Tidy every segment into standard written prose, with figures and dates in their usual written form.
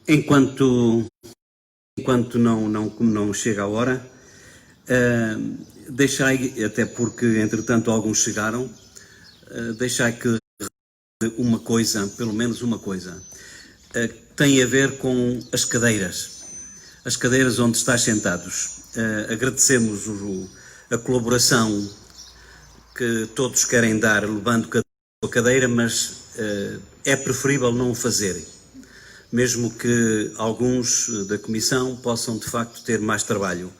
Enquanto não chega a hora, deixai, até porque entretanto alguns chegaram, deixai que uma coisa, pelo menos uma coisa, tem a ver com as cadeiras onde estáis sentados. Agradecemos a colaboração que todos querem dar levando a cadeira, mas é preferível não o fazerem, mesmo que alguns da Comissão possam de facto ter mais trabalho,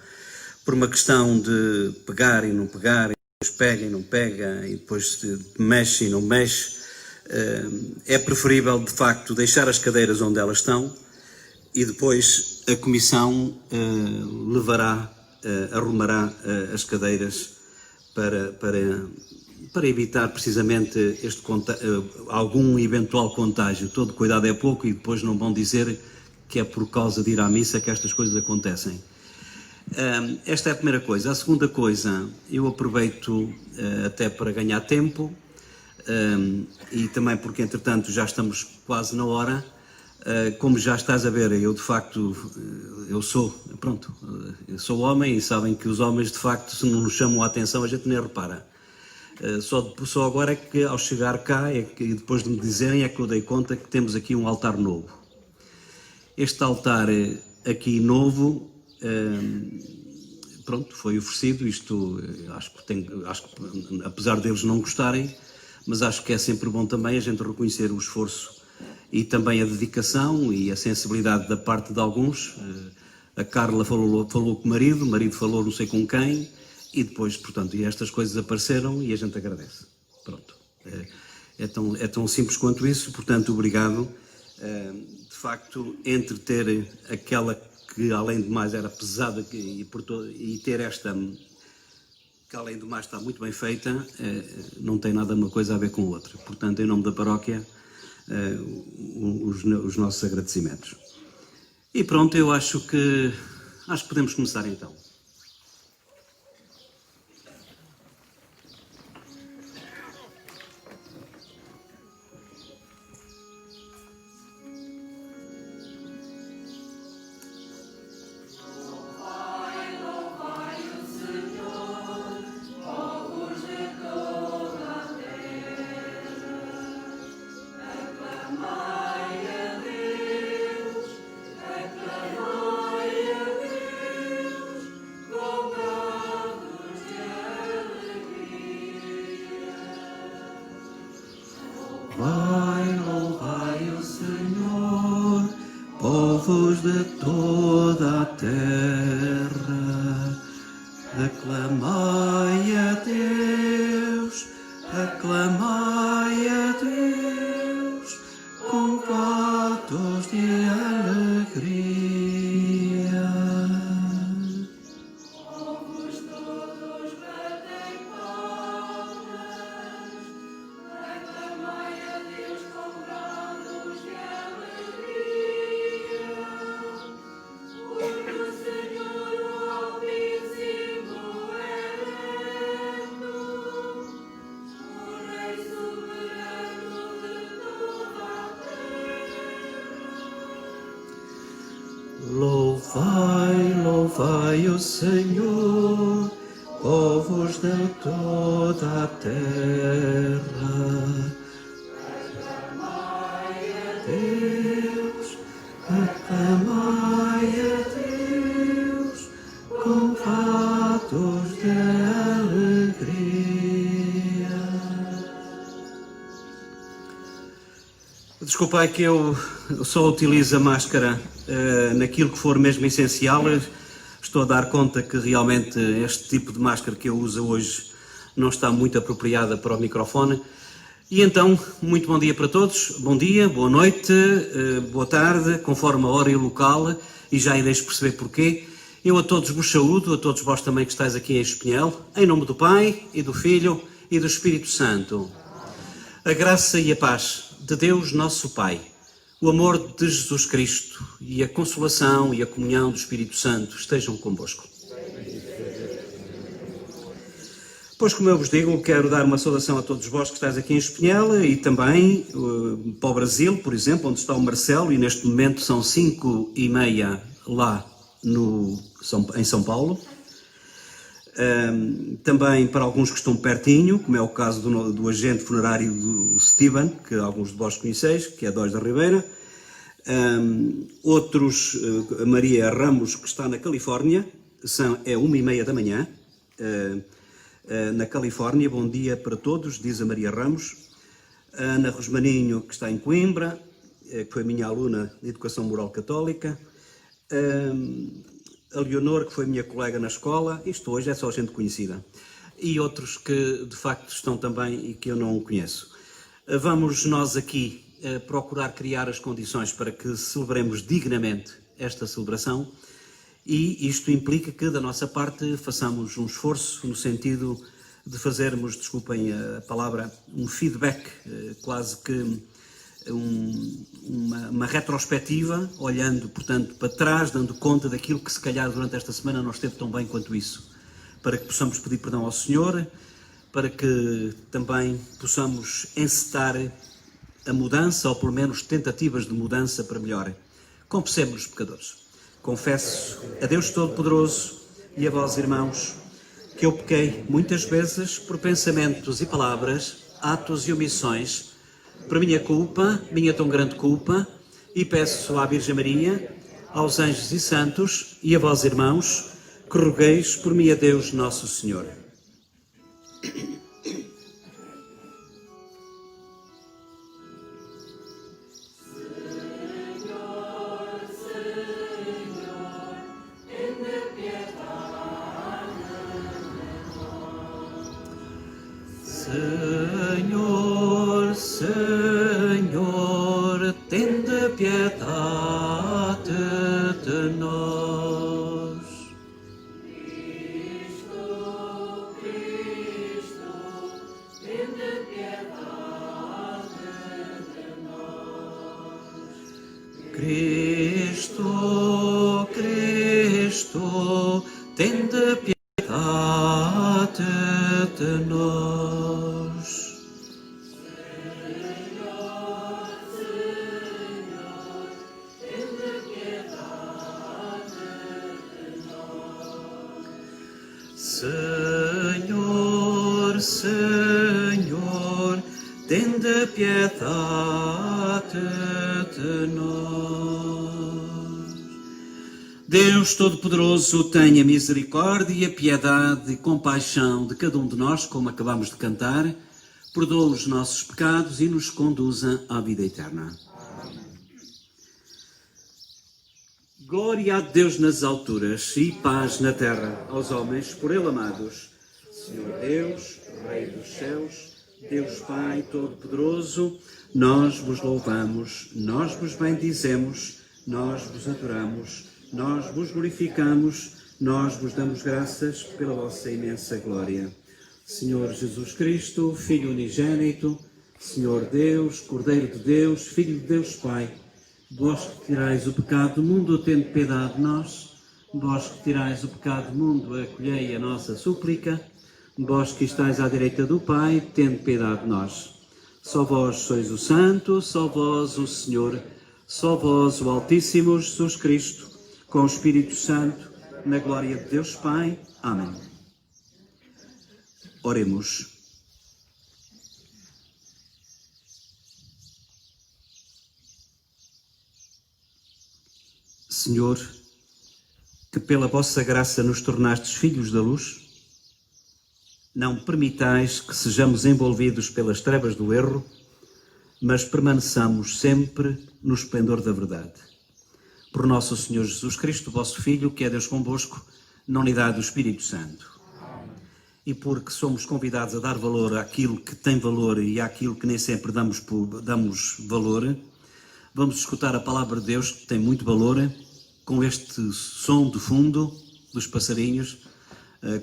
por uma questão de pegar e não pegar, e depois pega e não pega, e depois mexe e não mexe. É preferível de facto deixar as cadeiras onde elas estão e depois a Comissão arrumará as cadeiras para evitar precisamente algum eventual contágio. Todo cuidado é pouco e depois não vão dizer que é por causa de ir à missa que estas coisas acontecem. Esta é a primeira coisa. A segunda coisa, eu aproveito até para ganhar tempo e também porque entretanto já estamos quase na hora. Como já estás a ver, eu de facto, eu sou homem e sabem que os homens de facto, se não nos chamam a atenção, a gente nem repara. Só agora é que ao chegar cá, e depois de me dizerem, é que eu dei conta que temos aqui um altar novo. Este altar aqui novo, foi oferecido, isto acho que apesar deles não gostarem, mas acho que é sempre bom também a gente reconhecer o esforço e também a dedicação e a sensibilidade da parte de alguns. A Carla falou com o marido falou não sei com quem, e depois, portanto, e estas coisas apareceram e a gente agradece. Pronto. É tão simples quanto isso, portanto, obrigado. De facto, entre ter aquela que, além de mais, era pesada e ter esta que, além de mais, está muito bem feita, não tem nada uma coisa a ver com a outra. Portanto, em nome da paróquia, os nossos agradecimentos. E pronto, eu acho que podemos começar então. Louvai o Senhor, povos de toda a terra. Aclamai a Deus, com cantos de alegria. Louvai o Senhor, povos de toda a terra. Aclamai a Deus, com cantos de alegria. Desculpai que eu só utilizo a máscara naquilo que for mesmo essencial. Estou a dar conta que realmente este tipo de máscara que eu uso hoje não está muito apropriada para o microfone. E então, muito bom dia para todos. Bom dia, boa noite, boa tarde, conforme a hora e o local, e já ireis perceber porquê. Eu a todos vos saúdo, a todos vós também que estáis aqui em Espinhel, em nome do Pai, e do Filho, e do Espírito Santo. A graça e a paz de Deus, nosso Pai, o amor de Jesus Cristo e a consolação e a comunhão do Espírito Santo estejam convosco. Pois, como eu vos digo, quero dar uma saudação a todos vós que estáis aqui em Espinhela e também para o Brasil, por exemplo, onde está o Marcelo, e neste momento são 5h30 lá em São Paulo. Também para alguns que estão pertinho, como é o caso do agente funerário do Steven, que alguns de vós conheceis, que é Dós da Ribeira. Outros, a Maria Ramos, que está na Califórnia, é 1h30 da manhã, na Califórnia. Bom dia para todos, diz a Maria Ramos. A Ana Rosmaninho, que está em Coimbra, que foi minha aluna de Educação Moral Católica. A Leonor, que foi minha colega na escola. Isto hoje é só gente conhecida. E outros que, de facto, estão também e que eu não conheço. Vamos nós aqui procurar criar as condições para que celebremos dignamente esta celebração, e isto implica que, da nossa parte, façamos um esforço no sentido de fazermos, desculpem a palavra, um feedback, quase que uma retrospectiva, olhando, portanto, para trás, dando conta daquilo que, se calhar, durante esta semana não esteve tão bem quanto isso, para que possamos pedir perdão ao Senhor, para que também possamos encetar a mudança, ou pelo menos tentativas de mudança para melhor. Confessemos os pecadores. Confesso a Deus Todo-Poderoso e a vós, irmãos, que eu pequei muitas vezes por pensamentos e palavras, atos e omissões, por minha culpa, minha tão grande culpa, e peço à Virgem Maria, aos anjos e santos e a vós, irmãos, que rogueis por mim a Deus Nosso Senhor. Senhor, Senhor, tende piedade de nós. Cristo, Cristo, tende piedade de nós. Cristo, Cristo, tende piedade de nós. Senhor, Senhor, tende piedade de nós. Deus Todo-Poderoso, tenha misericórdia, piedade e compaixão de cada um de nós, como acabamos de cantar, perdoa os nossos pecados e nos conduza à vida eterna. Glória a Deus nas alturas e paz na terra aos homens por Ele amados. Senhor Deus, Rei dos céus, Deus Pai Todo-Poderoso, nós vos louvamos, nós vos bendizemos, nós vos adoramos, nós vos glorificamos, nós vos damos graças pela vossa imensa glória. Senhor Jesus Cristo, Filho unigênito, Senhor Deus, Cordeiro de Deus, Filho de Deus Pai, vós que tirais o pecado do mundo, tende piedade de nós. Vós que tirais o pecado do mundo, acolhei a nossa súplica. Vós que estáis à direita do Pai, tende piedade de nós. Só vós sois o Santo, só vós o Senhor, só vós o Altíssimo Jesus Cristo, com o Espírito Santo, na glória de Deus Pai. Amém. Oremos. Senhor, que pela vossa graça nos tornastes filhos da luz, não permitais que sejamos envolvidos pelas trevas do erro, mas permaneçamos sempre no esplendor da verdade. Por nosso Senhor Jesus Cristo, vosso Filho, que é Deus convosco, na unidade do Espírito Santo. E porque somos convidados a dar valor àquilo que tem valor e àquilo que nem sempre damos valor, vamos escutar a palavra de Deus, que tem muito valor, com este som de fundo dos passarinhos,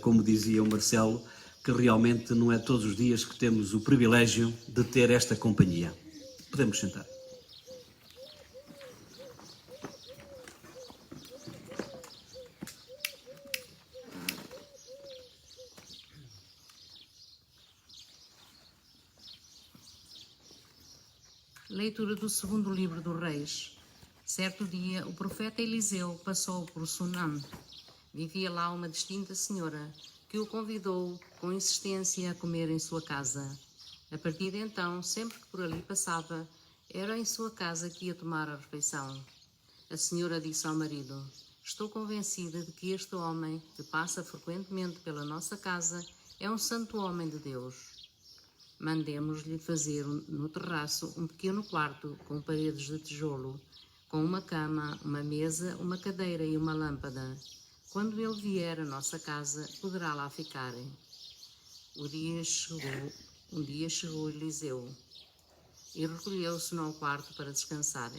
como dizia o Marcelo, que realmente não é todos os dias que temos o privilégio de ter esta companhia. Podemos sentar. Leitura do segundo livro dos Reis. Certo dia, o profeta Eliseu passou por Sunam. Vivia lá uma distinta senhora, que o convidou com insistência a comer em sua casa. A partir de então, sempre que por ali passava, era em sua casa que ia tomar a refeição. A senhora disse ao marido: estou convencida de que este homem, que passa frequentemente pela nossa casa, é um santo homem de Deus. Mandemos-lhe fazer no terraço um pequeno quarto com paredes de tijolo, com uma cama, uma mesa, uma cadeira e uma lâmpada. Quando ele vier à nossa casa, poderá lá ficar. Um dia chegou Eliseu e recolheu-se no quarto para descansar.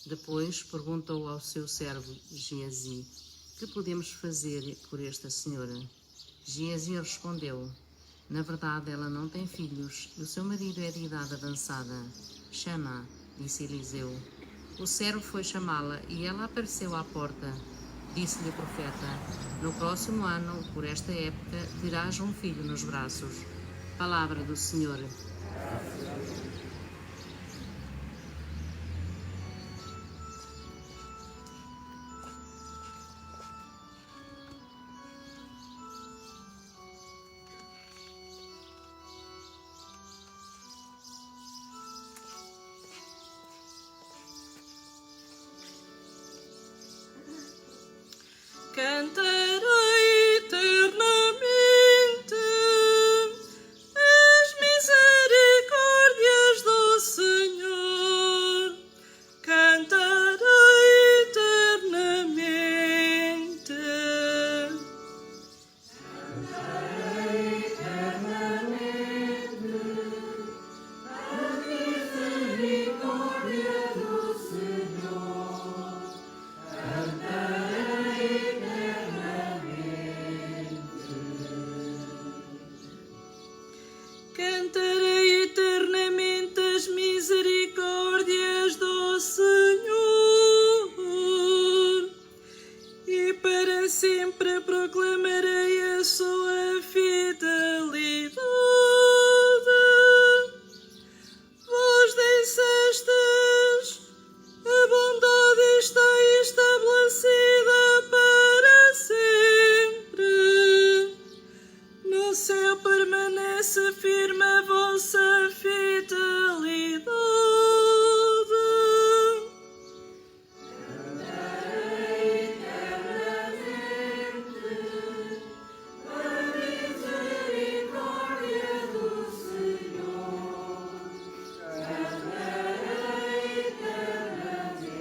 Depois perguntou ao seu servo Geazi: que podemos fazer por esta senhora? Geazi respondeu: na verdade, ela não tem filhos e o seu marido é de idade avançada. Chama, disse Eliseu. O servo foi chamá-la e ela apareceu à porta. Disse-lhe o profeta: no próximo ano, por esta época, terás um filho nos braços. Palavra do Senhor. Cantarei eternamente as misericórdias do Senhor. Cantarei eternamente. Cantarei eternamente a misericórdia do Senhor. Cantarei Cantarei eternamente as misericórdias do Senhor, e para sempre proclamarei a sua fidelidade. Vós dissestes: a bondade está estabelecida para sempre. No céu permanece firme a vossa fidelidade. Cantarei eternamente a misericórdia do Senhor. Cantarei eternamente.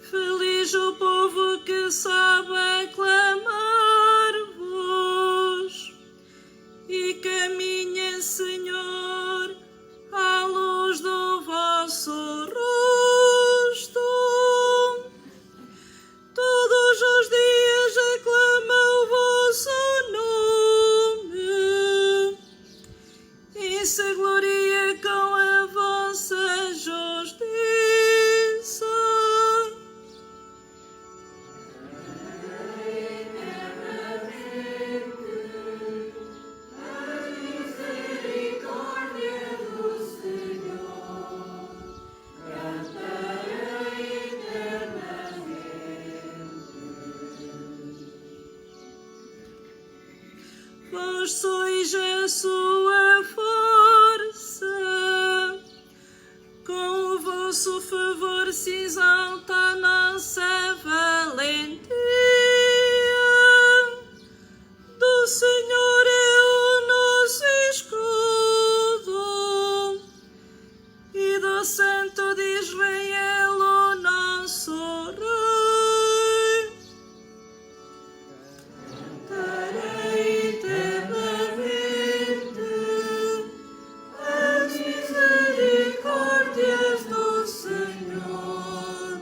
Feliz o povo que sabe aclamar-vos e caminha, Senhor, à luz do vosso rosto. Todos os dias aclama o vosso nome e se gloria com a vossa justiça. Misericórdia do Senhor. Cantarei eternamente. Vós sois a sua força, com o vosso favor se exalta a nossa valentia. Do Senhor é o nosso escudo, e do Santo de Israel o nosso Rei. Cantarei eternamente as misericórdias do Senhor.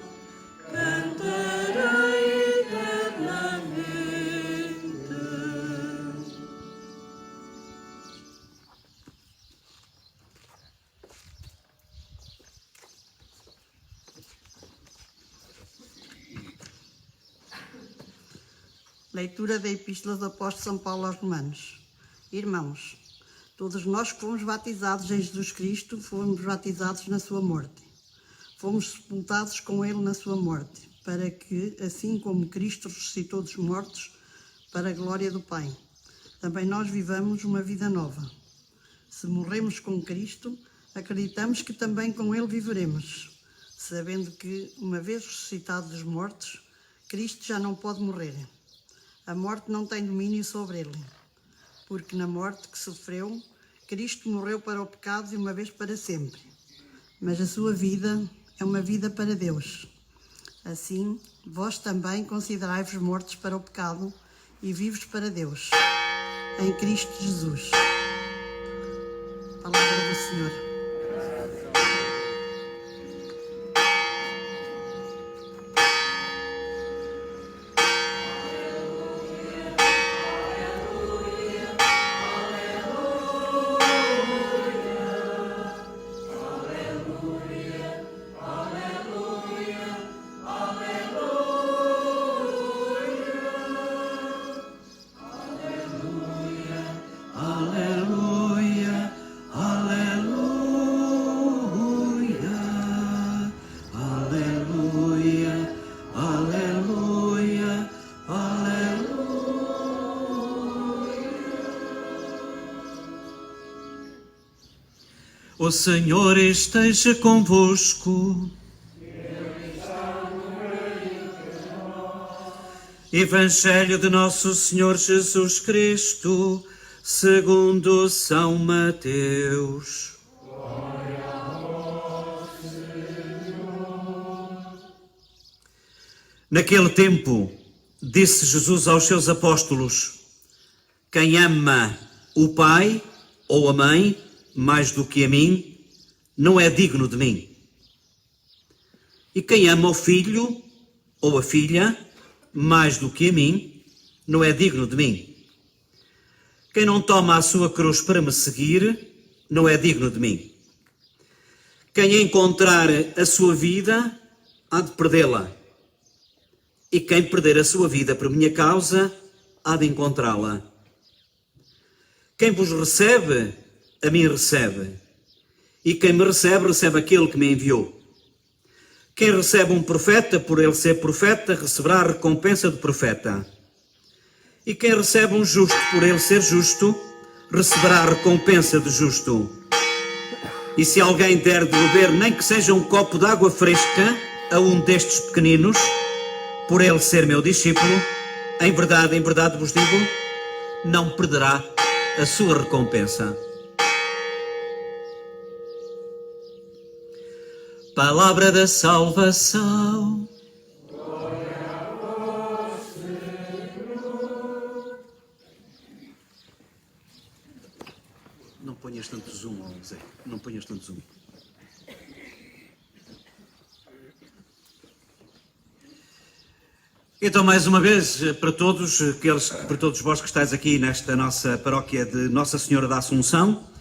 Cantarei eternamente. Leitura da Epístola do Apóstolo São Paulo aos Romanos. Irmãos, Todos nós que fomos batizados em Jesus Cristo, fomos batizados na sua morte. Fomos sepultados com Ele na sua morte, para que, assim como Cristo ressuscitou dos mortos, para a glória do Pai, também nós vivamos uma vida nova. Se morremos com Cristo, acreditamos que também com Ele viveremos, sabendo que, uma vez ressuscitado dos mortos, Cristo já não pode morrer. A morte não tem domínio sobre Ele, porque na morte que sofreu, Cristo morreu para o pecado de uma vez para sempre. Mas a sua vida é uma vida para Deus. Assim, vós também considerai-vos mortos para o pecado e vivos para Deus, em Cristo Jesus. Palavra do Senhor. Aleluia, aleluia, aleluia, aleluia, aleluia. O Senhor esteja convosco. Evangelho de Nosso Senhor Jesus Cristo, segundo São Mateus. Glória a vós, Senhor. Naquele tempo, disse Jesus aos seus apóstolos: quem ama o pai ou a mãe mais do que a mim, não é digno de mim. E quem ama o filho ou a filha mais do que a mim, não é digno de mim. Quem não toma a sua cruz para me seguir, não é digno de mim. Quem encontrar a sua vida, há de perdê-la. E quem perder a sua vida por minha causa, há de encontrá-la. Quem vos recebe, a mim recebe. E quem me recebe, recebe aquele que me enviou. Quem recebe um profeta, por ele ser profeta, receberá a recompensa do profeta. E quem recebe um justo, por ele ser justo, receberá a recompensa do justo. E se alguém der de beber, nem que seja um copo de água fresca, a um destes pequeninos, por ele ser meu discípulo, em verdade vos digo, não perderá a sua recompensa. Palavra da salvação. Glória a vós, Senhor. Não ponhas tanto zoom, Zé. Não ponhas tanto zoom. Então, mais uma vez, para todos vós que estáis aqui nesta nossa paróquia de Nossa Senhora da Assunção,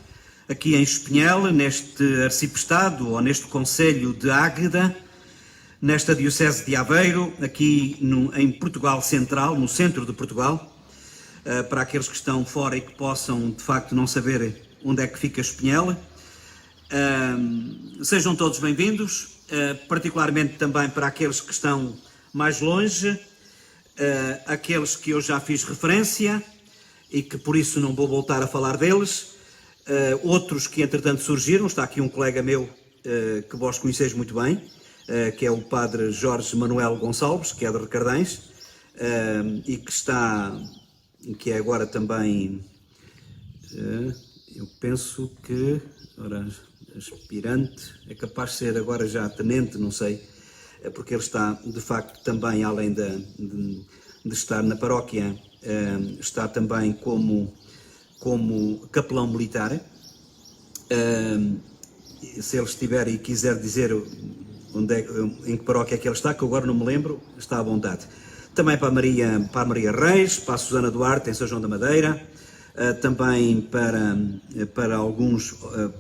aqui em Espinhel, neste arciprestado ou neste concelho de Águeda, nesta diocese de Aveiro, aqui em Portugal Central, no centro de Portugal, para aqueles que estão fora e que possam de facto não saber onde é que fica Espinhel. Sejam todos bem-vindos, particularmente também para aqueles que estão mais longe, aqueles que eu já fiz referência e que por isso não vou voltar a falar deles. Outros que entretanto surgiram, está aqui um colega meu que vós conheceis muito bem, que é o padre Jorge Manuel Gonçalves, que é de Recardães, e que é agora também, eu penso que, aspirante, é capaz de ser agora já tenente, não sei, porque ele está de facto também, além de estar na paróquia, está também como capelão militar. Se ele estiver e quiser dizer em que paróquia é que ele está, que eu agora não me lembro, está à vontade. Também para a Maria Reis, para a Susana Duarte em São João da Madeira, também para alguns,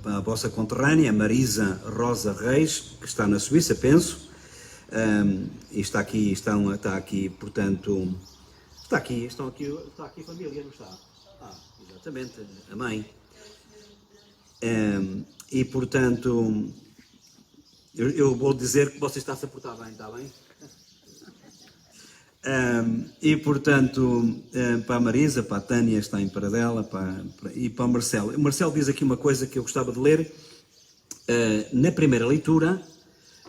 para a vossa conterrânea, Marisa Rosa Reis, que está na Suíça, penso, e está aqui, portanto, está aqui a família, não está? Exatamente, a mãe. E, portanto, eu vou dizer que você está-se a portar bem, está bem? E, portanto, para a Marisa, para a Tânia, está em Paradela, e para o Marcelo. O Marcelo diz aqui uma coisa que eu gostava de ler. Na primeira leitura,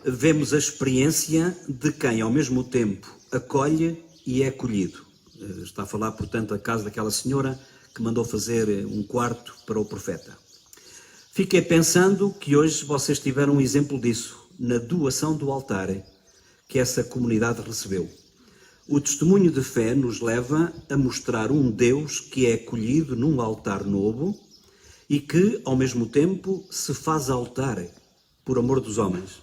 vemos a experiência de quem, ao mesmo tempo, acolhe e é acolhido. Está a falar, portanto, a caso daquela senhora que mandou fazer um quarto para o profeta. Fiquei pensando que hoje vocês tiveram um exemplo disso, na doação do altar que essa comunidade recebeu. O testemunho de fé nos leva a mostrar um Deus que é acolhido num altar novo e que, ao mesmo tempo, se faz altar por amor dos homens.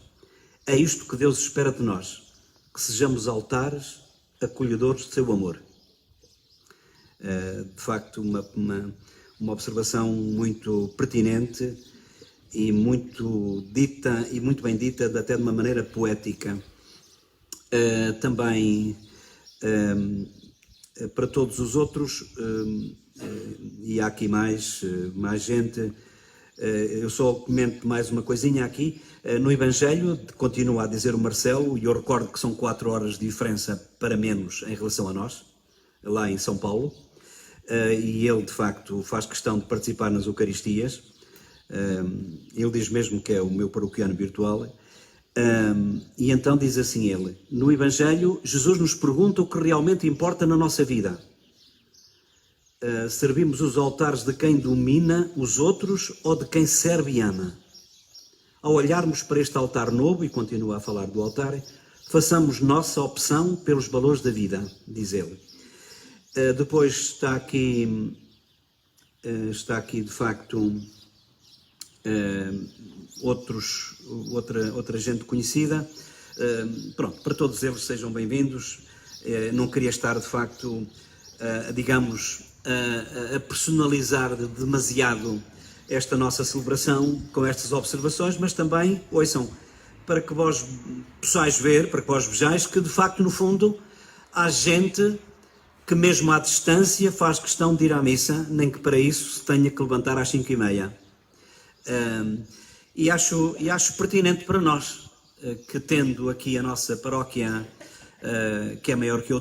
É isto que Deus espera de nós, que sejamos altares acolhedores de seu amor. De facto, uma observação muito pertinente e muito dita, e muito bem dita, até de uma maneira poética. Também para todos os outros, e há aqui mais gente, eu só comento mais uma coisinha aqui. No Evangelho, continua a dizer o Marcelo, e eu recordo que são 4 horas de diferença para menos em relação a nós, lá em São Paulo, e ele de facto faz questão de participar nas Eucaristias. Ele diz mesmo que é o meu paroquiano virtual. E então diz assim ele: no Evangelho, Jesus nos pergunta o que realmente importa na nossa vida. Servimos os altares de quem domina os outros ou de quem serve e ama? Ao olharmos para este altar novo, e continua a falar do altar, façamos nossa opção pelos valores da vida, diz ele. Depois está aqui de facto outra gente conhecida. Pronto, para todos eles sejam bem-vindos. Não queria estar de facto, a personalizar demasiado esta nossa celebração com estas observações, mas também, ouçam, para que vós possais ver, para que vós vejais que de facto no fundo há gente que mesmo à distância faz questão de ir à missa, nem que para isso se tenha que levantar às 5h30. E acho pertinente para nós, que tendo aqui a nossa paróquia, que é a maior que eu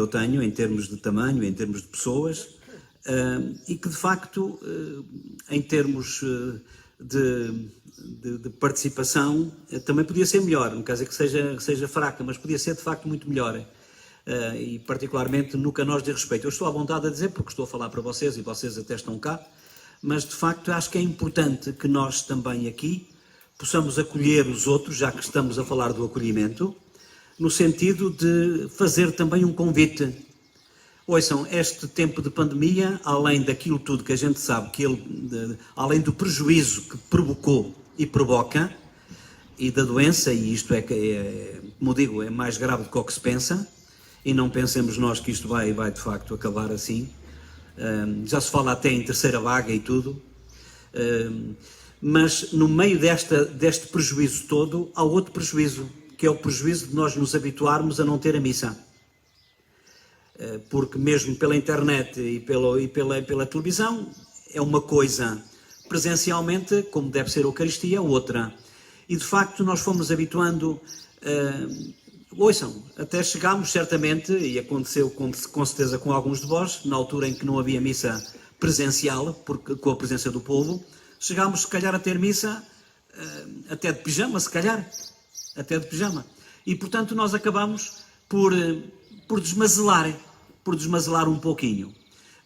tenho em termos de tamanho, em termos de pessoas, e que de facto, em termos de participação, também podia ser melhor. Não quer dizer que seja fraca, mas podia ser de facto muito melhor. E particularmente no que a nós diz respeito. Eu estou à vontade a dizer, porque estou a falar para vocês e vocês até estão cá, mas de facto acho que é importante que nós também aqui possamos acolher os outros, já que estamos a falar do acolhimento, no sentido de fazer também um convite. Ouçam, este tempo de pandemia, além daquilo tudo que a gente sabe, além do prejuízo que provocou e provoca, e da doença, e isto como digo, é mais grave do que o que se pensa, e não pensemos nós que isto vai de facto acabar assim. Já se fala até em terceira vaga e tudo, mas no meio deste prejuízo todo, há outro prejuízo, que é o prejuízo de nós nos habituarmos a não ter a missa. Porque mesmo pela internet e pela televisão, é uma coisa presencialmente, como deve ser a Eucaristia, outra. E de facto nós fomos habituando, ouçam, até chegámos certamente, e aconteceu com certeza com alguns de vós, na altura em que não havia missa presencial, com a presença do povo, chegámos se calhar a ter missa até de pijama, se calhar, até de pijama. E portanto nós acabamos por desmazelar um pouquinho,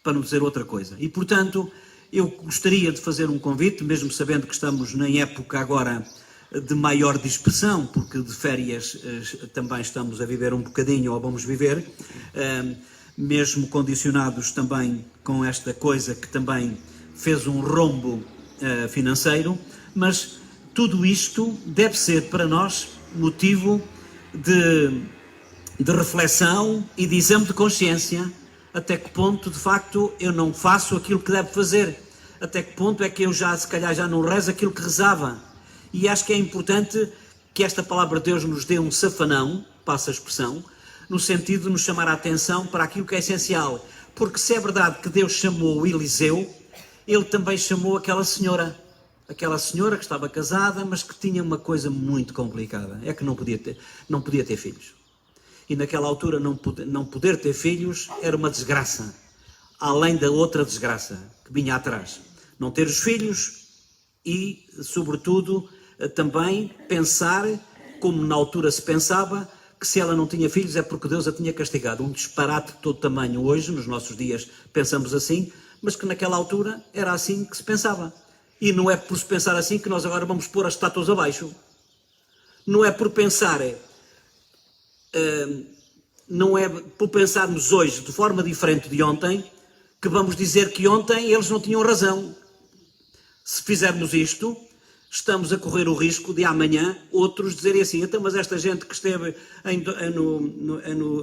para não dizer outra coisa. E portanto eu gostaria de fazer um convite, mesmo sabendo que estamos na época agora de maior dispersão, porque de férias também estamos a viver um bocadinho, ou vamos viver, mesmo condicionados também com esta coisa que também fez um rombo financeiro, mas tudo isto deve ser para nós motivo de reflexão e de exame de consciência, até que ponto de facto eu não faço aquilo que devo fazer, até que ponto é que eu se calhar já não rezo aquilo que rezava. E acho que é importante que esta palavra de Deus nos dê um safanão, passa a expressão, no sentido de nos chamar a atenção para aquilo que é essencial. Porque se é verdade que Deus chamou Eliseu, ele também chamou aquela senhora que estava casada, mas que tinha uma coisa muito complicada, é que não podia ter filhos. E naquela altura não poder ter filhos era uma desgraça, além da outra desgraça que vinha atrás. Não ter os filhos e, sobretudo, também pensar, como na altura se pensava, que se ela não tinha filhos é porque Deus a tinha castigado. Um disparate de todo tamanho hoje, nos nossos dias pensamos assim, mas que naquela altura era assim que se pensava. E não é por se pensar assim que nós agora vamos pôr as estátuas abaixo. Não é por pensar, não é por pensarmos hoje de forma diferente de ontem, que vamos dizer que ontem eles não tinham razão. Se fizermos isto, estamos a correr o risco de amanhã outros dizerem assim, então, mas esta gente que esteve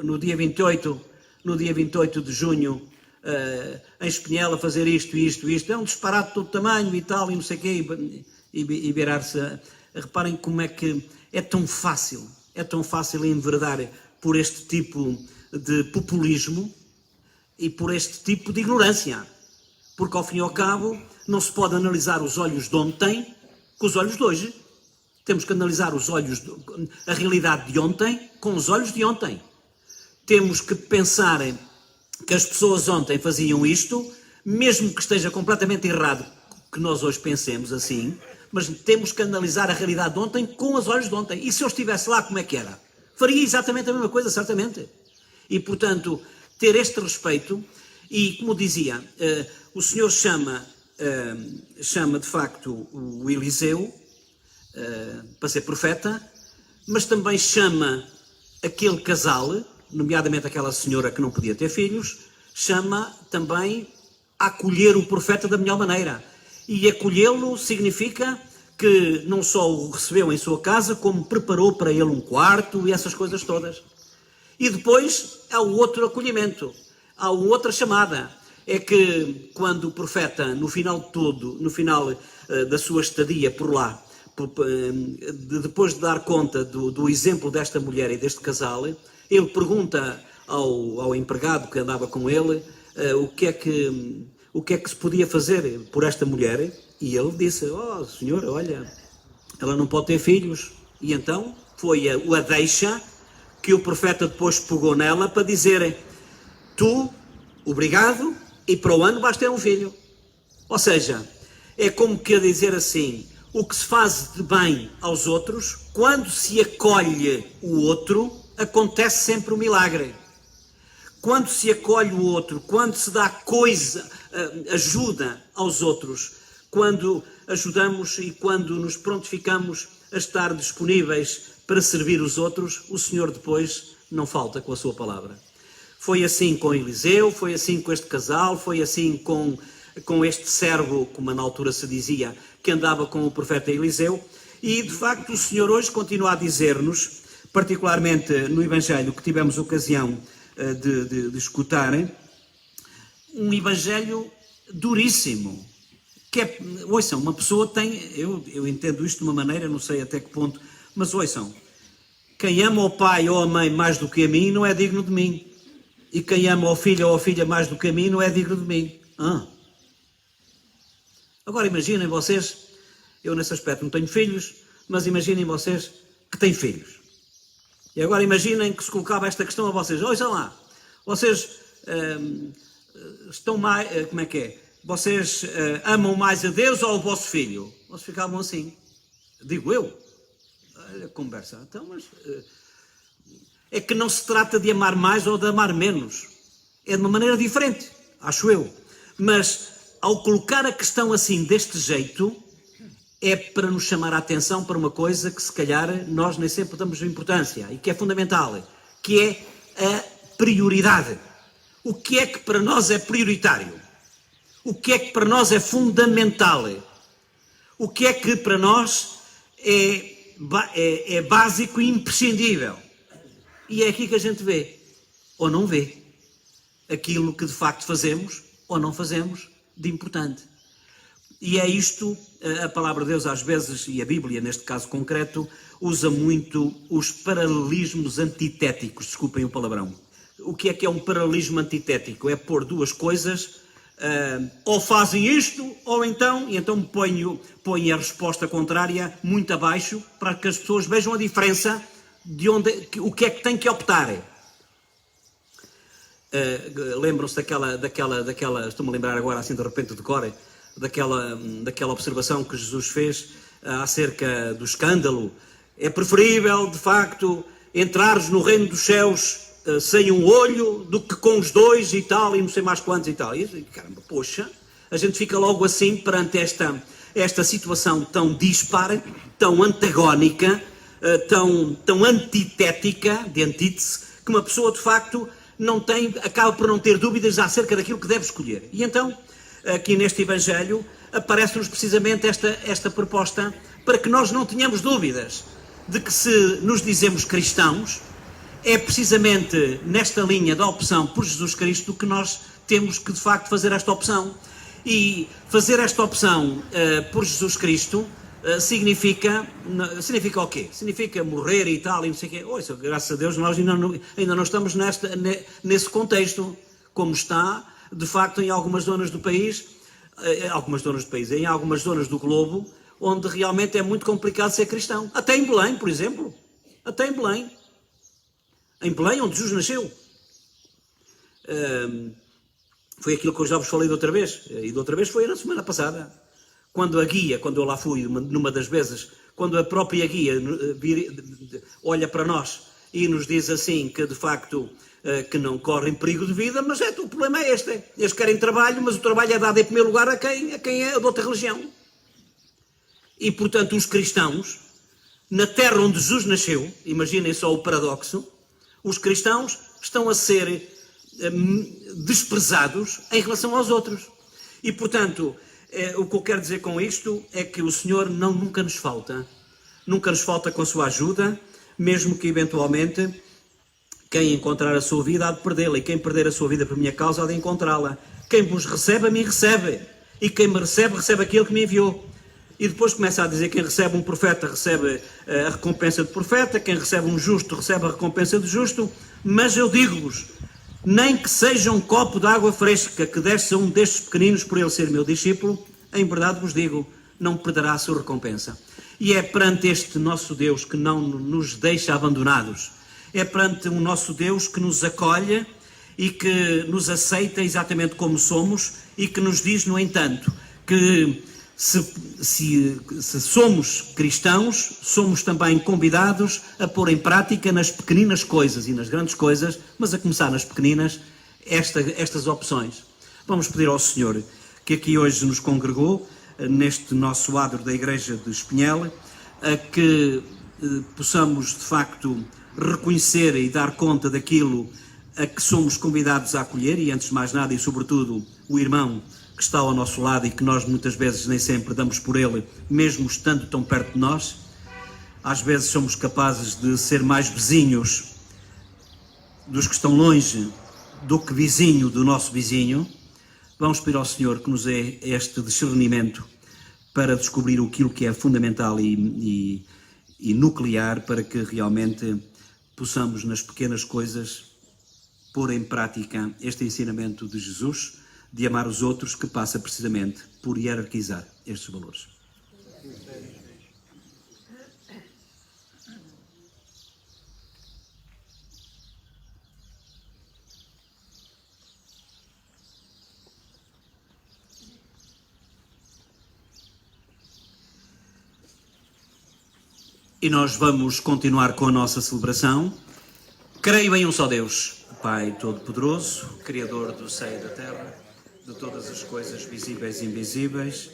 no dia 28 de junho em Espinhel a fazer isto, é um disparate de todo tamanho e tal, e não sei o quê, e virar-se. Reparem como é que é tão fácil enveredar por este tipo de populismo e por este tipo de ignorância. Porque, ao fim e ao cabo, não se pode analisar os olhos de ontem com os olhos de hoje. Temos que analisar a realidade de ontem com os olhos de ontem. Temos que pensar que as pessoas ontem faziam isto, mesmo que esteja completamente errado que nós hoje pensemos assim, mas temos que analisar a realidade de ontem com os olhos de ontem. E se eu estivesse lá, como é que era? Faria exatamente a mesma coisa, certamente. E, portanto, ter este respeito, e como dizia, o Senhor chama de facto o Eliseu para ser profeta, mas também chama aquele casal, nomeadamente aquela senhora que não podia ter filhos, chama também a acolher o profeta da melhor maneira. E acolhê-lo significa que não só o recebeu em sua casa, como preparou para ele um quarto e essas coisas todas. E depois há o outro acolhimento, há outra chamada. É que quando o profeta, no final da sua estadia por lá, depois de dar conta do exemplo desta mulher e deste casal, ele pergunta ao empregado que andava com ele o que é que se podia fazer por esta mulher, e ele disse, senhor, olha, ela não pode ter filhos. E então foi a deixa que o profeta depois pegou nela para dizer, tu, obrigado, e para o ano vais ter um filho. Ou seja, é como que a dizer assim, o que se faz de bem aos outros, quando se acolhe o outro, acontece sempre um milagre. Quando se acolhe o outro, quando se dá ajuda aos outros, quando ajudamos e quando nos prontificamos a estar disponíveis para servir os outros, o Senhor depois não falta com a sua palavra. Foi assim com Eliseu, foi assim com este casal, foi assim com este servo, como na altura se dizia, que andava com o profeta Eliseu. E, de facto, o Senhor hoje continua a dizer-nos, particularmente no Evangelho que tivemos ocasião de escutar, um Evangelho duríssimo. Ouçam, uma pessoa tem, eu entendo isto de uma maneira, não sei até que ponto, mas ouçam, quem ama o pai ou a mãe mais do que a mim não é digno de mim. E quem ama o filho ou a filha mais do que a mim não é digno de mim. Agora imaginem vocês, eu nesse aspecto não tenho filhos, mas imaginem vocês que têm filhos. E agora imaginem que se colocava esta questão a vocês. Ouçam lá, vocês estão mais, como é que é? Vocês amam mais a Deus ou o vosso filho? Vocês ficavam assim. Digo eu. Olha a conversa. Então, mas... é que não se trata de amar mais ou de amar menos. É de uma maneira diferente, acho eu. Mas, ao colocar a questão assim, deste jeito, é para nos chamar a atenção para uma coisa que, se calhar, nós nem sempre damos importância e que é fundamental, que é a prioridade. O que é que para nós é prioritário? O que é que para nós é fundamental? O que é que para nós é básico e imprescindível? E é aqui que a gente vê, ou não vê, aquilo que de facto fazemos ou não fazemos de importante. E é isto, a palavra de Deus às vezes, e a Bíblia neste caso concreto, usa muito os paralelismos antitéticos, desculpem o palavrão. O que é um paralelismo antitético? É pôr duas coisas ou fazem isto, ou então põe a resposta contrária muito abaixo, para que as pessoas vejam a diferença de o que é que têm que optar. Lembram-se daquela, estou-me a lembrar agora assim de repente de cor, daquela observação que Jesus fez acerca do escândalo. É preferível, de facto, entrares no reino dos céus sem um olho do que com os dois e tal, e não sei mais quantos e tal. E caramba, poxa, a gente fica logo assim perante esta situação tão dispara, tão antagónica, tão antitética, de antítese, que uma pessoa de facto acaba por não ter dúvidas acerca daquilo que deve escolher. E então, aqui neste Evangelho, aparece-nos precisamente esta proposta para que nós não tenhamos dúvidas de que, se nos dizemos cristãos, é precisamente nesta linha da opção por Jesus Cristo que nós temos que de facto fazer esta opção. E fazer esta opção por Jesus Cristo significa o quê? Significa morrer e tal, e não sei o quê. Ouça, graças a Deus nós ainda não estamos nesse contexto, como está, de facto, em algumas zonas do país, em algumas zonas do globo, onde realmente é muito complicado ser cristão. Até em Belém, por exemplo. Até em Belém. Em Belém, onde Jesus nasceu. Foi aquilo que eu já vos falei de outra vez. E de outra vez foi na semana passada. Quando eu lá fui, numa das vezes, quando a própria guia olha para nós e nos diz assim que, de facto, que não correm perigo de vida, mas o problema é este. Eles querem trabalho, mas o trabalho é dado em primeiro lugar a quem é de outra religião. E, portanto, os cristãos, na terra onde Jesus nasceu, imaginem só o paradoxo, os cristãos estão a ser desprezados em relação aos outros. E, portanto, o que eu quero dizer com isto é que o Senhor nunca nos falta com a sua ajuda, mesmo que eventualmente quem encontrar a sua vida há de perdê-la, e quem perder a sua vida por minha causa há de encontrá-la. Quem vos recebe, a mim recebe, e quem me recebe, recebe aquele que me enviou. E depois começa a dizer: quem recebe um profeta recebe a recompensa de profeta, quem recebe um justo recebe a recompensa de justo. Mas eu digo-vos, nem que seja um copo de água fresca que desse a um destes pequeninos por ele ser meu discípulo, em verdade vos digo, não perderá a sua recompensa. E é perante este nosso Deus que não nos deixa abandonados. É perante um nosso Deus que nos acolhe e que nos aceita exatamente como somos, e que nos diz, no entanto, que se somos cristãos, somos também convidados a pôr em prática nas pequeninas coisas e nas grandes coisas, mas a começar nas pequeninas, estas opções. Vamos pedir ao Senhor que aqui hoje nos congregou, neste nosso adro da Igreja de Espinhel, a que possamos de facto reconhecer e dar conta daquilo a que somos convidados a acolher, e antes de mais nada e sobretudo o irmão que está ao nosso lado e que nós muitas vezes nem sempre damos por ele, mesmo estando tão perto de nós. Às vezes somos capazes de ser mais vizinhos dos que estão longe do que vizinho do nosso vizinho. Vamos pedir ao Senhor que nos dê este discernimento para descobrir aquilo que é fundamental e nuclear, para que realmente possamos, nas pequenas coisas, pôr em prática este ensinamento de Jesus, de amar os outros, que passa precisamente por hierarquizar estes valores. E nós vamos continuar com a nossa celebração. Creio em um só Deus, Pai Todo-Poderoso, Criador do céu e da terra, de todas as coisas visíveis e invisíveis.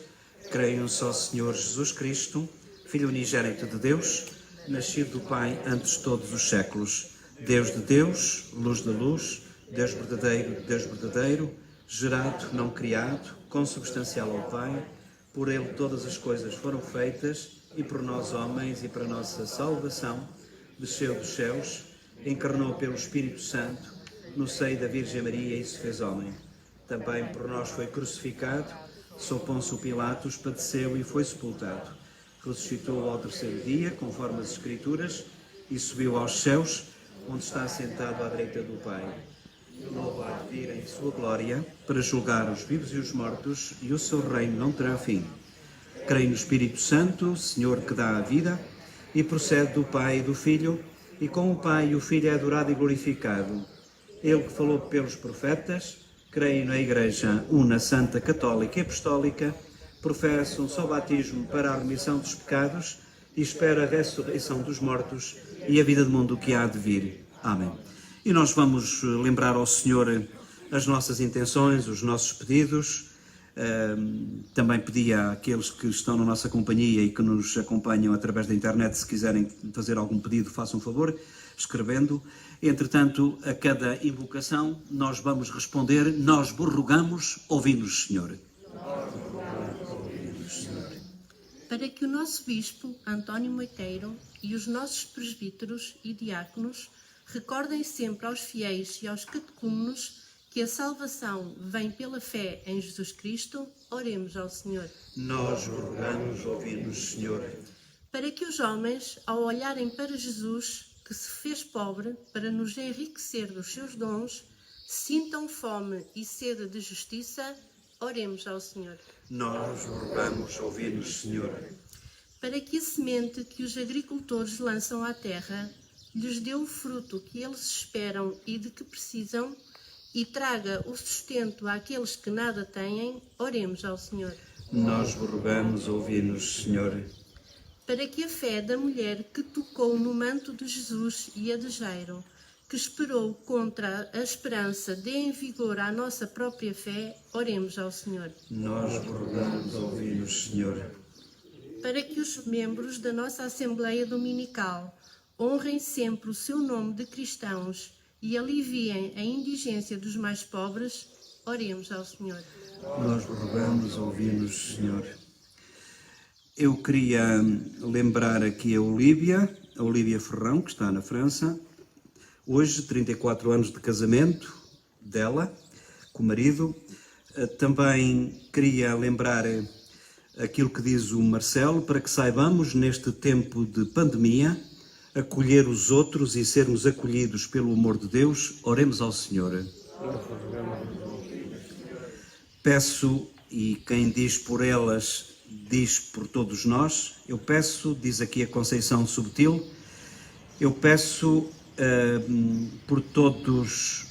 Creio em um só Senhor Jesus Cristo, Filho unigênito de Deus, nascido do Pai antes de todos os séculos, Deus de Deus, luz da luz, Deus verdadeiro, gerado, não criado, consubstancial ao Pai. Por Ele todas as coisas foram feitas, e por nós homens e para a nossa salvação desceu dos céus, encarnou pelo Espírito Santo no seio da Virgem Maria e se fez homem. Também por nós foi crucificado, sob Pôncio Pilatos, padeceu e foi sepultado. Ressuscitou ao terceiro dia, conforme as Escrituras, e subiu aos céus, onde está sentado à direita do Pai. Ele não há de vir em sua glória para julgar os vivos e os mortos, e o seu reino não terá fim. Creio no Espírito Santo, Senhor que dá a vida, e procede do Pai e do Filho, e com o Pai e o Filho é adorado e glorificado. Ele que falou pelos profetas, creio na Igreja una, santa, católica e apostólica, professo um só batismo para a remissão dos pecados e espero a ressurreição dos mortos e a vida do mundo que há de vir. Amém. E nós vamos lembrar ao Senhor as nossas intenções, os nossos pedidos. Também pedi àqueles que estão na nossa companhia e que nos acompanham através da internet, se quiserem fazer algum pedido, façam um favor, escrevendo. Entretanto, a cada invocação, nós vamos responder: nós vos rogamos, ouvi-nos, Senhor. Para que o nosso Bispo, António Moiteiro, e os nossos presbíteros e diáconos recordem sempre aos fiéis e aos catecúmenos que a salvação vem pela fé em Jesus Cristo, oremos ao Senhor. Nós vos rogamos, ouvi-nos, Senhor. Para que os homens, ao olharem para Jesus, que se fez pobre para nos enriquecer dos seus dons, sintam fome e sede de justiça, oremos ao Senhor. Nós vos rogamos, ouvi-nos, Senhor. Para que a semente que os agricultores lançam à terra lhes dê o fruto que eles esperam e de que precisam, e traga o sustento àqueles que nada têm, oremos ao Senhor. Nós vos rogamos, ouvi-nos, Senhor. Para que a fé da mulher que tocou no manto de Jesus e a de Jairo, que esperou contra a esperança, dê em vigor à nossa própria fé, oremos ao Senhor. Nós vos rogamos, ouvi-nos, Senhor. Para que os membros da nossa Assembleia Dominical honrem sempre o seu nome de cristãos e aliviem a indigência dos mais pobres, oremos ao Senhor. Nós vos rogamos, ouvi-nos, Senhor. Eu queria lembrar aqui a Olívia Ferrão, que está na França. Hoje, 34 anos de casamento dela, com o marido. Também queria lembrar aquilo que diz o Marcelo, para que saibamos, neste tempo de pandemia, acolher os outros e sermos acolhidos pelo amor de Deus, oremos ao Senhor. Peço, e quem diz por elas, diz por todos nós, eu peço, diz aqui a Conceição Subtil, eu peço por todos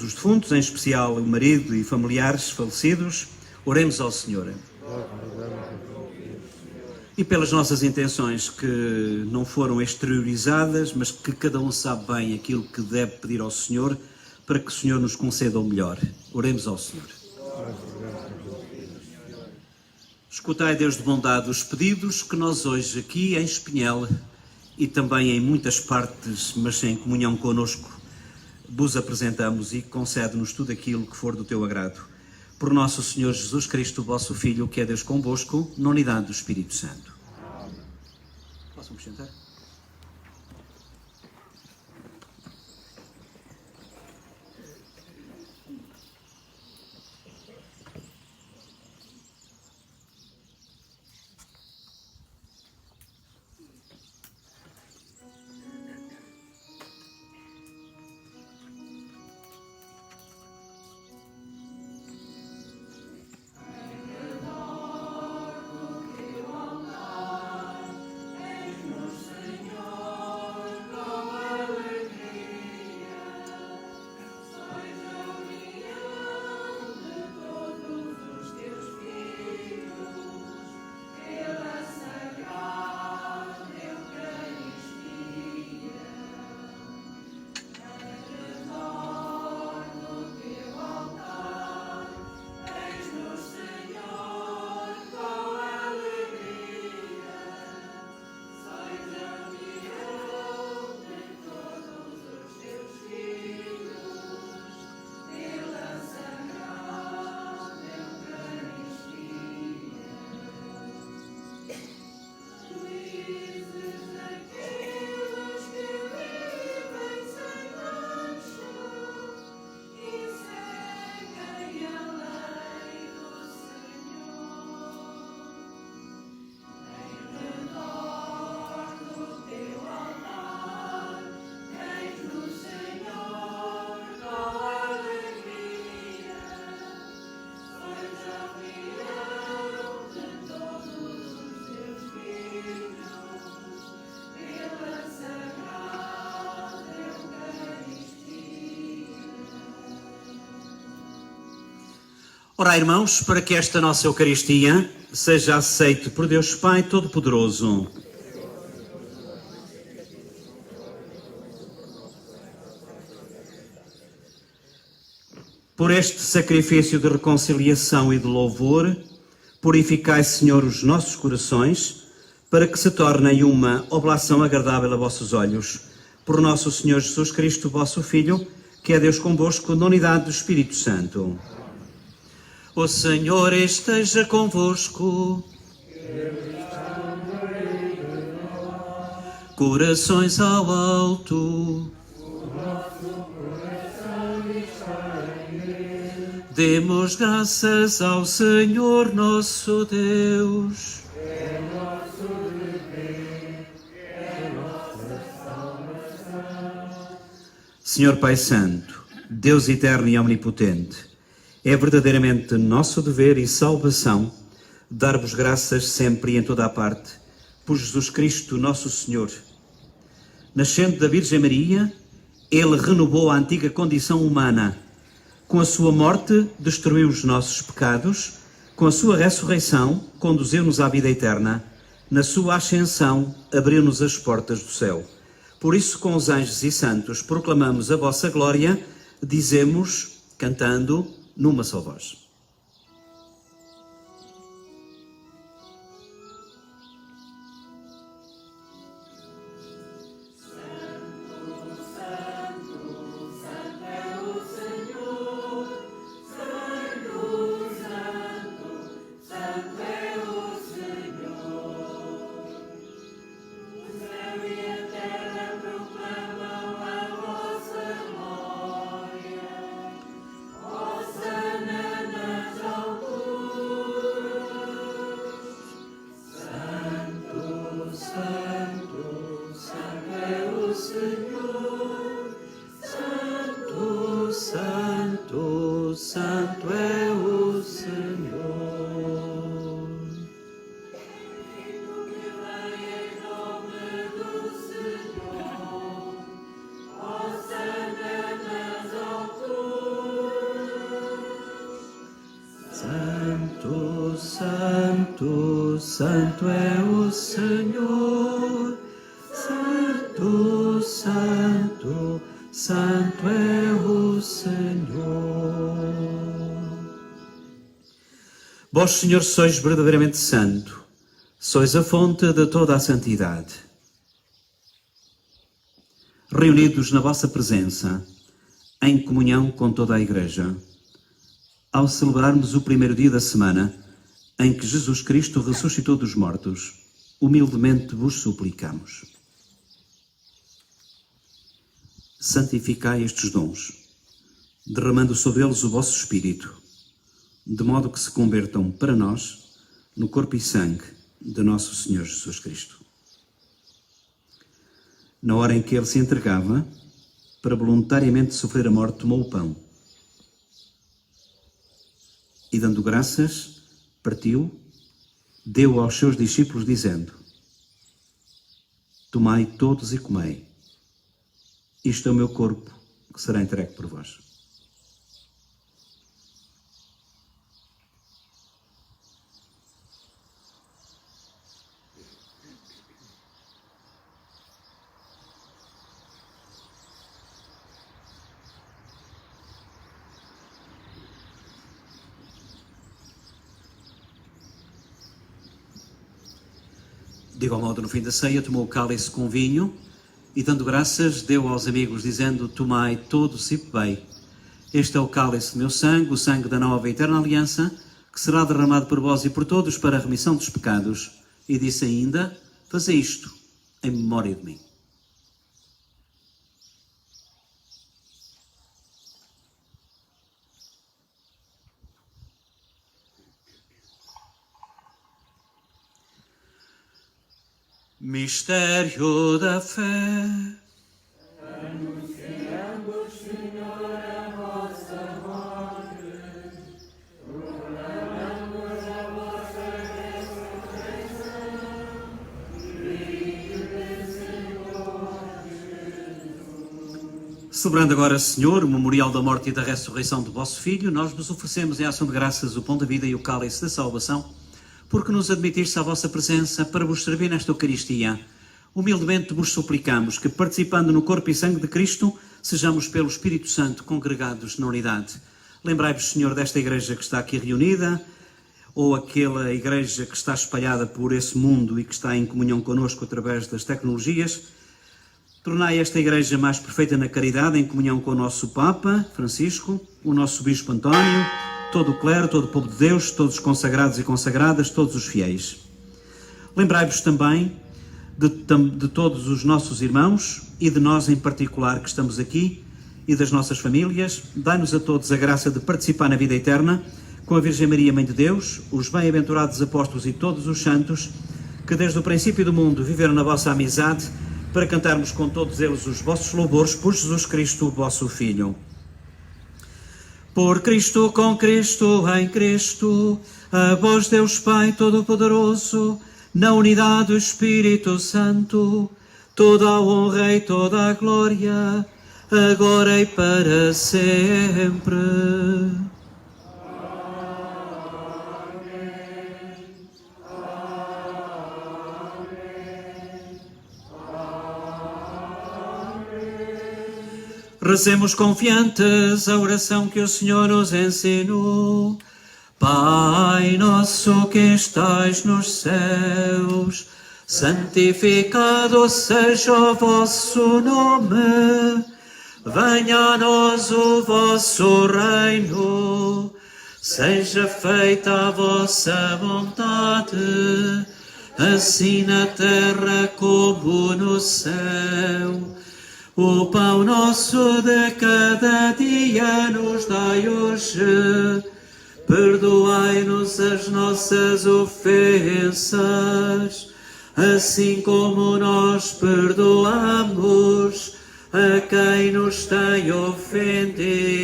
os defuntos, em especial o marido e familiares falecidos, oremos ao Senhor. E pelas nossas intenções que não foram exteriorizadas, mas que cada um sabe bem aquilo que deve pedir ao Senhor, para que o Senhor nos conceda o melhor. Oremos ao Senhor. Escutai, Deus de bondade, os pedidos que nós hoje aqui em Espinhel e também em muitas partes, mas em comunhão connosco, vos apresentamos, e concede-nos tudo aquilo que for do teu agrado. Por nosso Senhor Jesus Cristo, vosso Filho, que é Deus convosco, na unidade do Espírito Santo. Posso-me sentar? Nos Ora, irmãos, para que esta nossa Eucaristia seja aceite por Deus Pai Todo-Poderoso. Por este sacrifício de reconciliação e de louvor, purificai, Senhor, os nossos corações, para que se tornem uma oblação agradável a vossos olhos. Por nosso Senhor Jesus Cristo, vosso Filho, que é Deus convosco, na unidade do Espírito Santo. O Senhor esteja convosco. Corações ao alto. Demos graças ao Senhor nosso Deus. Senhor Pai Santo, Deus eterno e omnipotente, é verdadeiramente nosso dever e salvação dar-vos graças sempre e em toda a parte por Jesus Cristo nosso Senhor. Nascendo da Virgem Maria, Ele renovou a antiga condição humana. Com a sua morte, destruiu os nossos pecados. Com a sua ressurreição, conduziu-nos à vida eterna. Na sua ascensão, abriu-nos as portas do céu. Por isso, com os anjos e santos, proclamamos a vossa glória, dizemos, cantando, numa só voz. Santo é o Senhor. Santo, Santo, Santo é o Senhor. Santo, Santo, Santo é o Senhor. Vós, Senhor, sois verdadeiramente santo, sois a fonte de toda a santidade. Reunidos na vossa presença, em comunhão com toda a Igreja, ao celebrarmos o primeiro dia da semana em que Jesus Cristo ressuscitou dos mortos, humildemente vos suplicamos. Santificai estes dons, derramando sobre eles o vosso Espírito, de modo que se convertam para nós no corpo e sangue de nosso Senhor Jesus Cristo. Na hora em que ele se entregava, para voluntariamente sofrer a morte, tomou o pão e, dando graças, partiu, deu aos seus discípulos, dizendo: tomai todos e comei. Isto é o meu corpo, que será entregue por vós. De igual modo, no fim da ceia, tomou o cálice com vinho e, dando graças, deu aos amigos, dizendo: tomai todos e bebei. Este é o cálice do meu sangue, o sangue da nova e eterna aliança, que será derramado por vós e por todos para a remissão dos pecados. E disse ainda: fazei isto em memória de mim. Mistério da fé. Anunciamos, Senhor, a vossa morte, proclamamos a vossa ressurreição, e que Senhor Jesus. Celebrando agora, Senhor, o memorial da morte e da ressurreição do vosso Filho, nós vos oferecemos em ação de graças o pão da vida e o cálice da salvação, porque nos admitiste à vossa presença para vos servir nesta Eucaristia. Humildemente vos suplicamos que, participando no corpo e sangue de Cristo, sejamos pelo Espírito Santo congregados na unidade. Lembrai-vos, Senhor, desta igreja que está aqui reunida, ou aquela igreja que está espalhada por esse mundo e que está em comunhão connosco através das tecnologias. Tornai esta igreja mais perfeita na caridade, em comunhão com o nosso Papa Francisco, o nosso Bispo António, todo o clero, todo o povo de Deus, todos os consagrados e consagradas, todos os fiéis. Lembrai-vos também de todos os nossos irmãos e de nós em particular que estamos aqui e das nossas famílias. Dai-nos a todos a graça de participar na vida eterna com a Virgem Maria, Mãe de Deus, os bem-aventurados apóstolos e todos os santos que desde o princípio do mundo viveram na vossa amizade, para cantarmos com todos eles os vossos louvores por Jesus Cristo, vosso Filho. Por Cristo, com Cristo, em Cristo, a vós Deus Pai Todo-Poderoso, na unidade do Espírito Santo, toda a honra e toda a glória, agora e para sempre. Recemos confiantes a oração que o Senhor nos ensinou. Pai nosso que estais nos céus, santificado seja o vosso nome. Venha a nós o vosso reino. Seja feita a vossa vontade, assim na terra como no céu. O pão nosso de cada dia nos dai hoje. Perdoai-nos as nossas ofensas, assim como nós perdoamos a quem nos tem ofendido.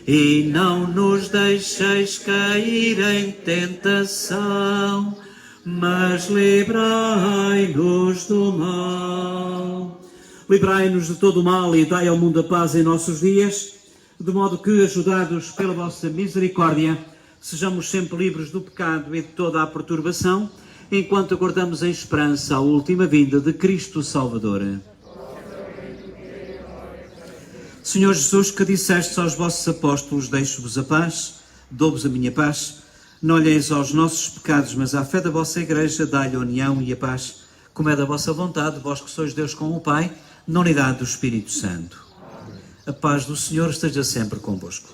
E não nos deixeis cair em tentação, mas livrai-nos do mal. Livrai-nos de todo o mal e dai ao mundo a paz em nossos dias, de modo que, ajudados pela vossa misericórdia, sejamos sempre livres do pecado e de toda a perturbação, enquanto aguardamos em esperança a última vinda de Cristo Salvador. Senhor Jesus, que dissestes aos vossos apóstolos: deixo-vos a paz, dou-vos a minha paz. Não olheis aos nossos pecados, mas à fé da vossa Igreja, dai-lhe a união e a paz, como é da vossa vontade, vós que sois Deus com o Pai, na unidade do Espírito Santo. A paz do Senhor esteja sempre convosco.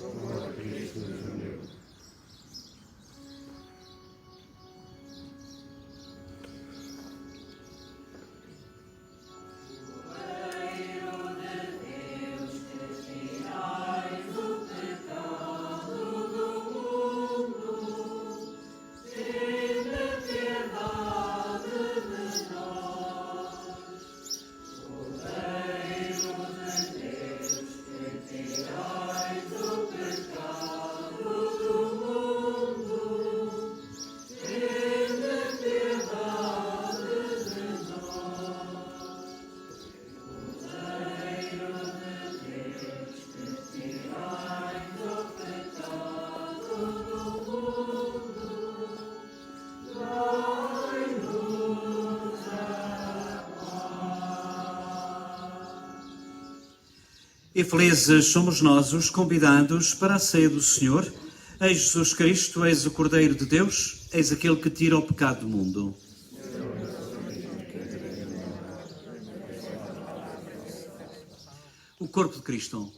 E felizes somos nós, os convidados para a ceia do Senhor. Eis Jesus Cristo, eis o Cordeiro de Deus, eis aquele que tira o pecado do mundo. O corpo de Cristo.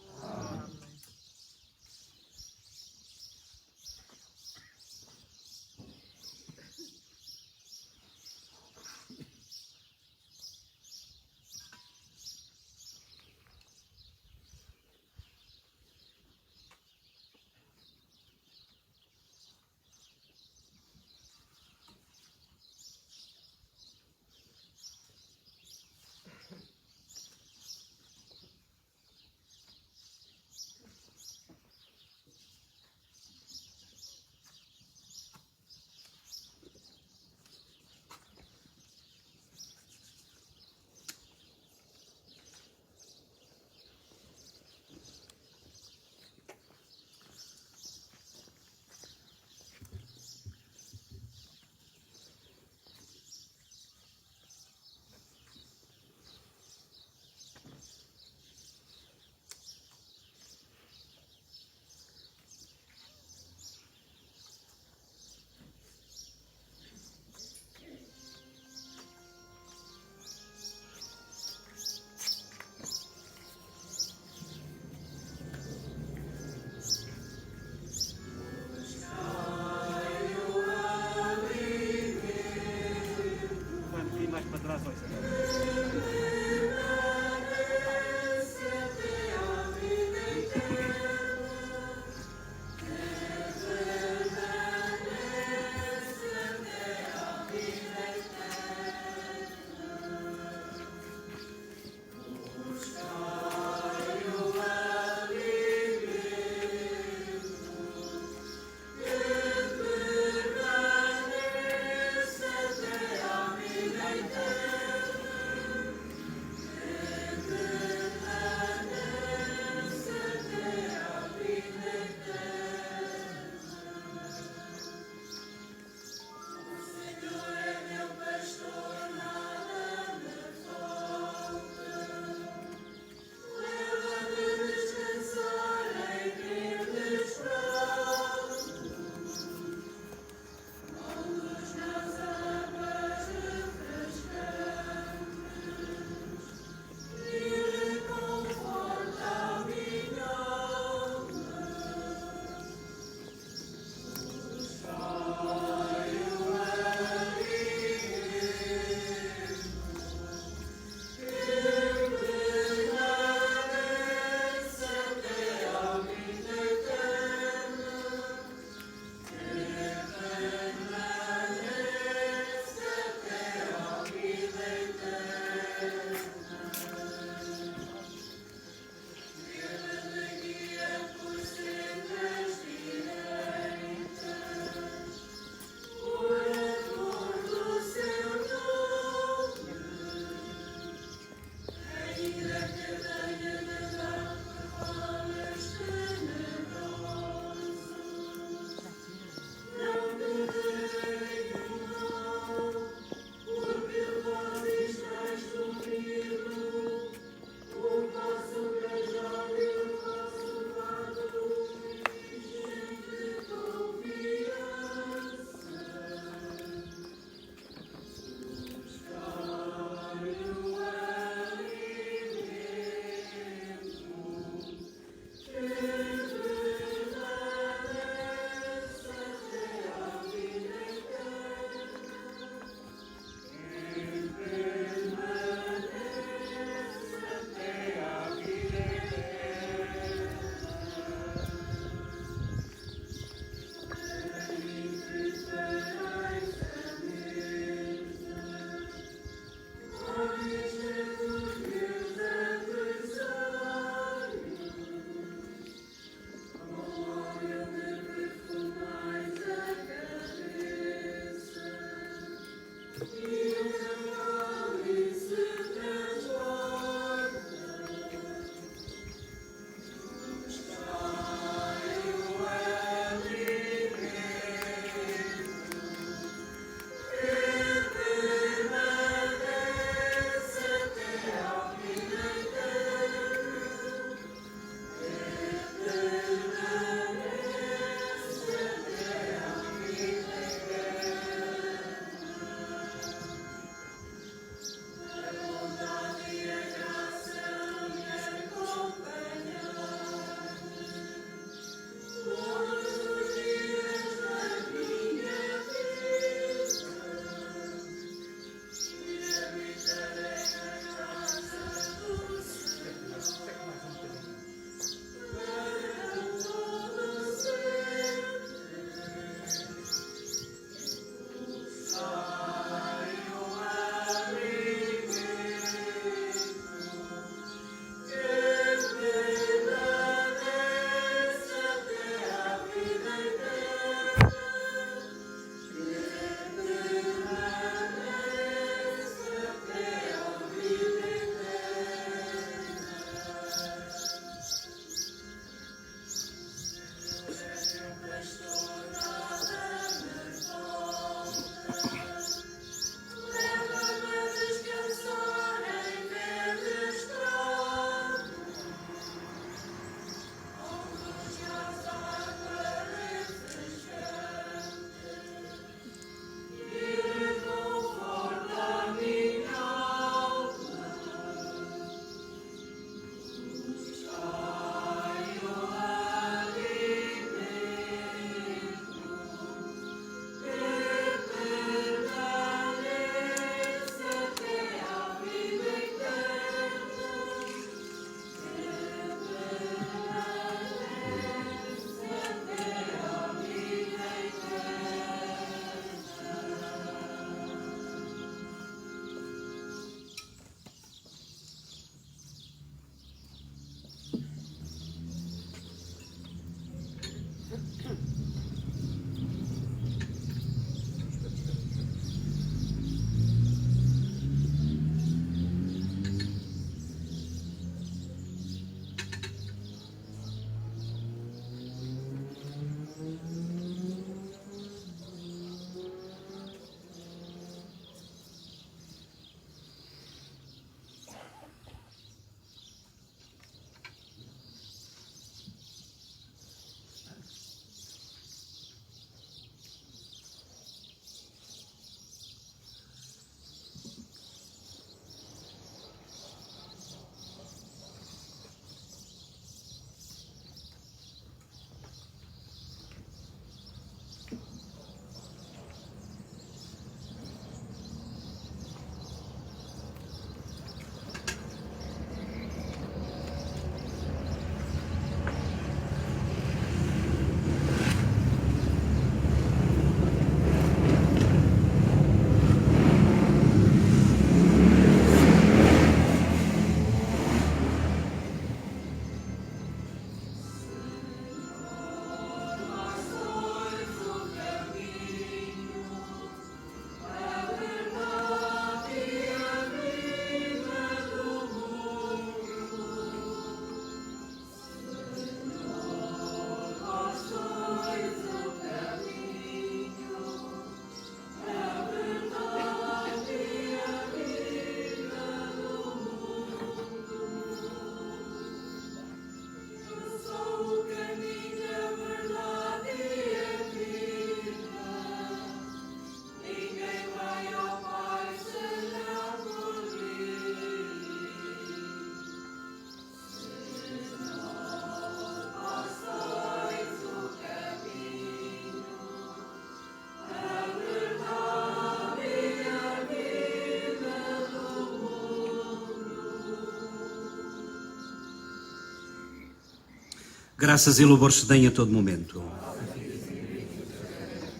Graças e louvores se deem a todo momento.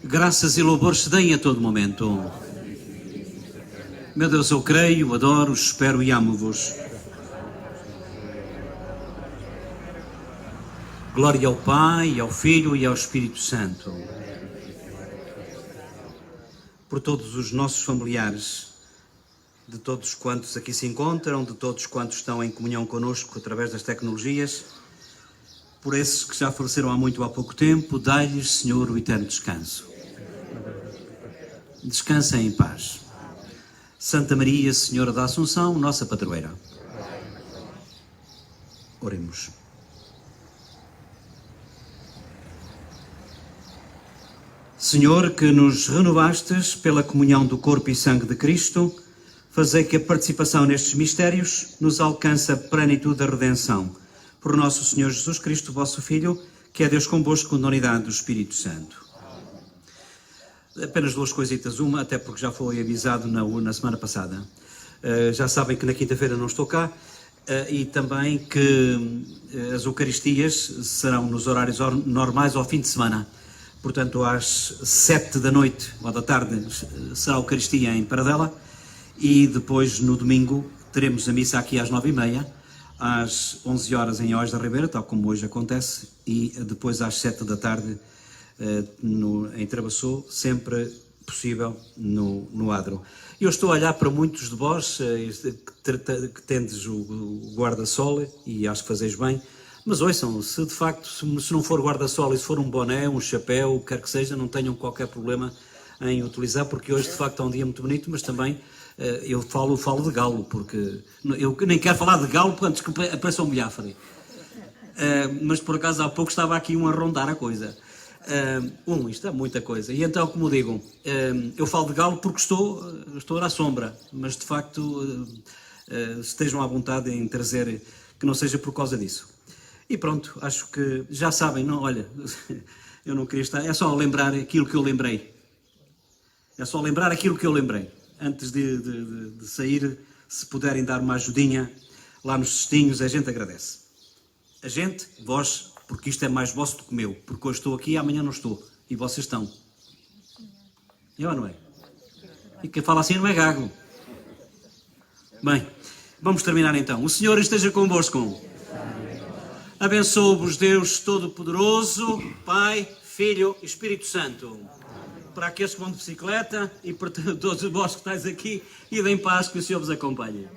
Graças e louvores se deem a todo momento. Meu Deus, eu creio, adoro, espero e amo-vos. Glória ao Pai, ao Filho e ao Espírito Santo. Por todos os nossos familiares, de todos quantos aqui se encontram, de todos quantos estão em comunhão connosco através das tecnologias, por esses que já faleceram há muito ou há pouco tempo, dai-lhes, Senhor, o eterno descanso. Descansem em paz. Santa Maria, Senhora da Assunção, nossa padroeira. Oremos. Senhor, que nos renovastes pela comunhão do corpo e sangue de Cristo, fazei que a participação nestes mistérios nos alcance a plenitude da redenção. Por nosso Senhor Jesus Cristo, vosso Filho, que é Deus convosco na unidade do Espírito Santo. Apenas duas coisitas. Uma, até porque já foi avisado na semana passada. Já sabem que na quinta-feira não estou cá. E também que as Eucaristias serão nos horários normais ao fim de semana. Portanto, às 7 da noite ou da tarde será a Eucaristia em Paradela. E depois, no domingo, teremos a missa aqui às 9h30. Às 11 horas em Oés da Ribeira, tal como hoje acontece, e depois às 7 da tarde em Travassou, sempre possível no Adro. Eu estou a olhar para muitos de vós que tendes o guarda-sol, e acho que fazeis bem, mas ouçam, se de facto, se não for guarda-sol e se for um boné, um chapéu, o que quer que seja, não tenham qualquer problema em utilizar, porque hoje de facto é um dia muito bonito, mas também eu falo de galo, porque eu nem quero falar de galo antes que apareça um bilhafre. Mas por acaso há pouco estava aqui a rondar a coisa. Isto é muita coisa. E então, como digo, eu falo de galo porque estou à sombra, mas de facto estejam à vontade em trazer, que não seja por causa disso. E pronto, acho que já sabem, não, olha, eu não queria estar, é só lembrar aquilo que eu lembrei. É só lembrar aquilo que eu lembrei. Antes de sair, se puderem dar uma ajudinha lá nos cestinhos, a gente agradece. A gente, vós, porque isto é mais vosso do que meu, porque hoje estou aqui e amanhã não estou. E vocês estão. Eu ou não é? E quem fala assim não é gago. Bem, vamos terminar então. O Senhor esteja convosco. Abençoe-vos Deus Todo-Poderoso, Pai, Filho e Espírito Santo. Para aqueles que vão de bicicleta e para todos vós que estáis aqui, ide em paz, que o Senhor vos acompanhe.